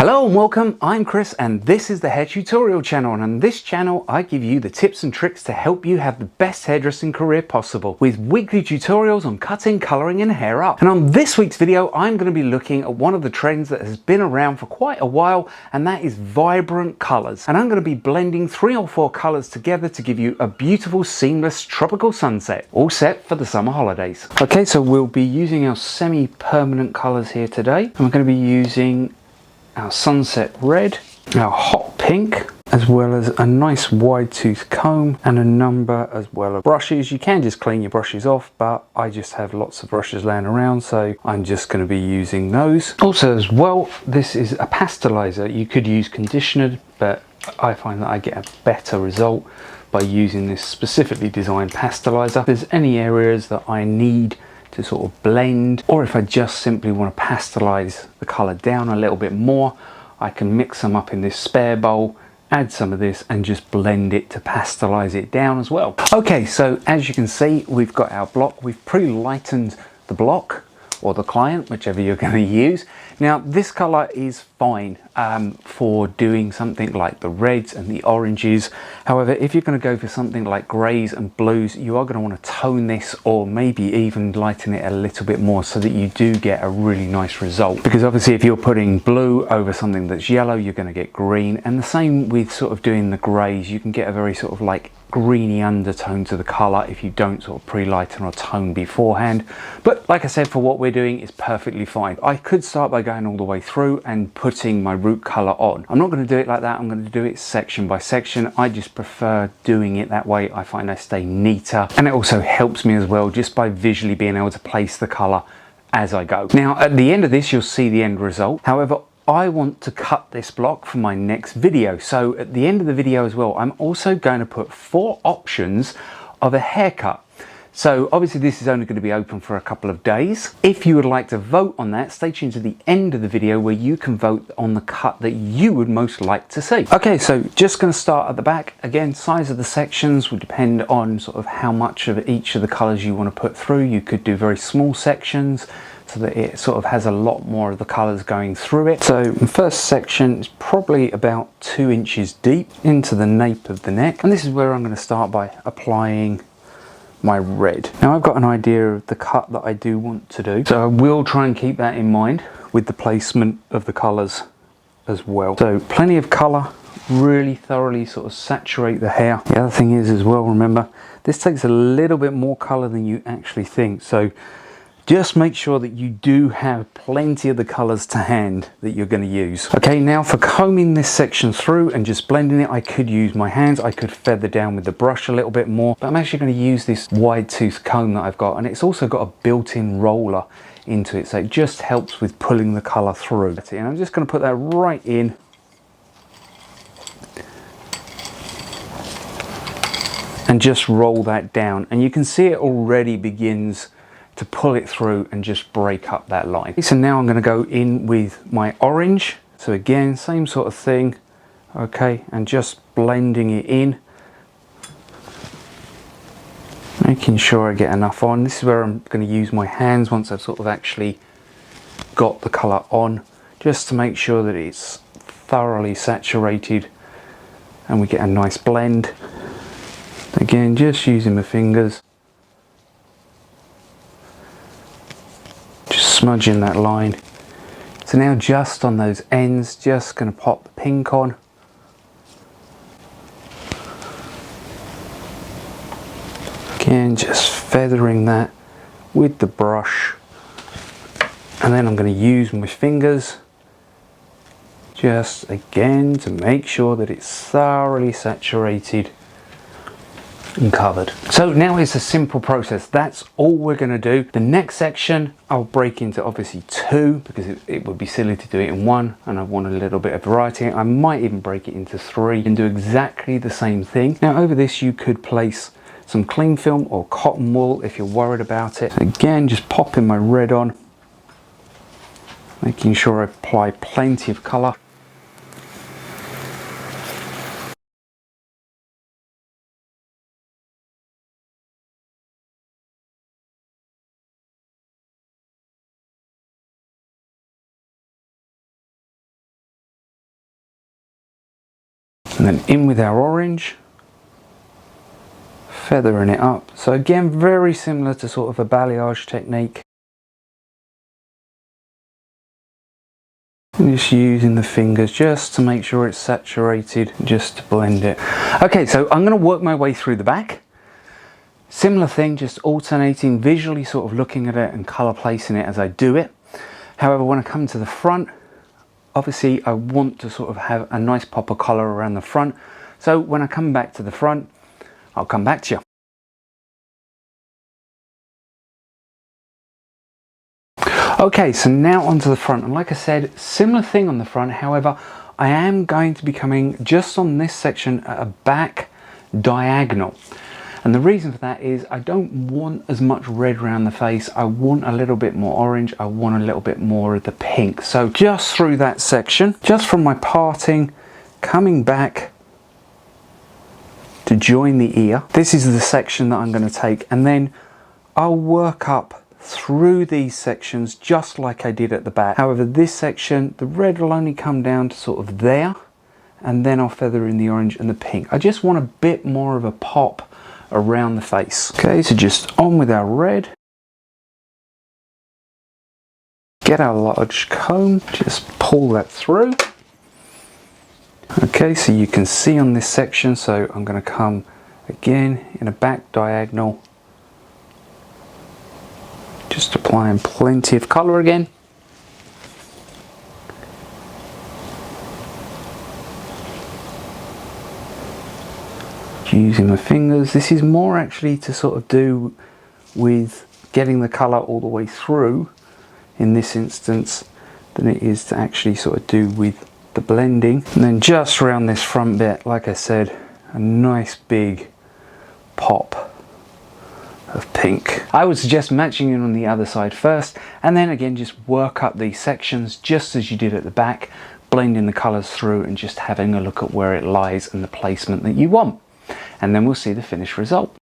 Hello and welcome, I'm Chris and this is the Hair Tutorial channel, and on this channel I give you the tips and tricks to help you have the best hairdressing career possible, with weekly tutorials on cutting, colouring and hair up. And on this week's video I'm going to be looking at one of the trends that has been around for quite a while, and that is vibrant colours. And I'm going to be blending 3 or 4 colours together to give you a beautiful seamless tropical sunset, all set for the summer holidays. Okay, so we'll be using our semi-permanent colours here today. And we're going to be using our sunset red, our hot pink, as well as a nice wide tooth comb and a number as well of brushes. You can just clean your brushes off, but I just have lots of brushes laying around, so I'm just going to be using those. Also as well, this is a pastelizer. You could use conditioner, but I find that I get a better result by using this specifically designed pastelizer. If there's any areas that I need to sort of blend, or if I just simply want to pastelize the color down a little bit more, I can mix them up in this spare bowl, add some of this and just blend it to pastelize it down as well. Okay, so as you can see, we've got our block. We've pre-lightened the block, or the client, whichever you're going to use. Now this color is fine for doing something like the reds and the oranges. However, if you're going to go for something like greys and blues, you are going to want to tone this, or maybe even lighten it a little bit more, so that you do get a really nice result. Because obviously if you're putting blue over something that's yellow, you're going to get green. And the same with sort of doing the greys, you can get a very sort of like greeny undertone to the color if you don't sort of pre-lighten or tone beforehand. But like I said, for what we're doing, it's perfectly fine. I could start by going all the way through and putting my root color on. I'm not going to do it like that. I'm going to do it section by section. I just prefer doing it that way. I find I stay neater, and it also helps me as well just by visually being able to place the color as I go. Now at the end of this, you'll see the end result. However, I want to cut this block for my next video. So at the end of the video as well, I'm also going to put 4 options of a haircut. So obviously this is only going to be open for a couple of days. If you would like to vote on that, stay tuned to the end of the video where you can vote on the cut that you would most like to see. Okay, so just going to start at the back. Again, size of the sections will depend on sort of how much of each of the colors you want to put through. You could do very small sections, so that it sort of has a lot more of the colours going through it. So the first section is probably about 2 inches deep into the nape of the neck, and this is where I'm going to start by applying my red. Now I've got an idea of the cut that I do want to do, so I will try and keep that in mind with the placement of the colours as well. So plenty of colour, really thoroughly sort of saturate the hair. The other thing is as well, remember, this takes a little bit more colour than you actually think, so just make sure that you do have plenty of the colours to hand that you're going to use. Okay, now for combing this section through and just blending it, I could use my hands. I could feather down with the brush a little bit more, but I'm actually going to use this wide tooth comb that I've got, and it's also got a built-in roller into it, so it just helps with pulling the colour through. And I'm just going to put that right in. And just roll that down, and you can see it already begins to pull it through and just break up that line. So now I'm going to go in with my orange. So again, same sort of thing. Okay, and just blending it in, making sure I get enough on. This is where I'm going to use my hands once I've sort of actually got the colour on, just to make sure that it's thoroughly saturated and we get a nice blend. Again, just using my fingers, smudging that line. So now just on those ends, just going to pop the pink on. Again, just feathering that with the brush, and then I'm going to use my fingers just again to make sure that it's thoroughly saturated and covered. So now it's a simple process. That's all we're going to do. The next section I'll break into obviously 2, because it would be silly to do it in 1, and I want a little bit of variety. I might even break it into 3 and do exactly the same thing. Now over this you could place some cling film or cotton wool if you're worried about it. So again, just popping my red on, making sure I apply plenty of colour. And then in with our orange, feathering it up. So again, very similar to sort of a balayage technique. And just using the fingers just to make sure it's saturated, just to blend it. Okay, so I'm going to work my way through the back. Similar thing, just alternating, visually sort of looking at it and colour placing it as I do it. However, when I come to the front, obviously I want to sort of have a nice pop of colour around the front. So when I come back to the front, I'll come back to you. Okay, so now onto the front, and like I said, similar thing on the front. However, I am going to be coming just on this section at a back diagonal. And the reason for that is I don't want as much red around the face. I want a little bit more orange. I want a little bit more of the pink. So just through that section, just from my parting, coming back to join the ear. This is the section that I'm going to take, and then I'll work up through these sections just like I did at the back. However, this section, the red will only come down to sort of there, and then I'll feather in the orange and the pink. I just want a bit more of a pop around the face. Okay, so just on with our red. Get our large comb, just pull that through. Okay, so you can see on this section, so I'm going to come again in a back diagonal, just applying plenty of colour again. Using my fingers. This is more actually to sort of do with getting the colour all the way through in this instance than it is to actually sort of do with the blending. And then just around this front bit, like I said, a nice big pop of pink. I would suggest matching it on the other side first, and then again just work up these sections just as you did at the back, blending the colours through and just having a look at where it lies and the placement that you want. And then we'll see the finished result.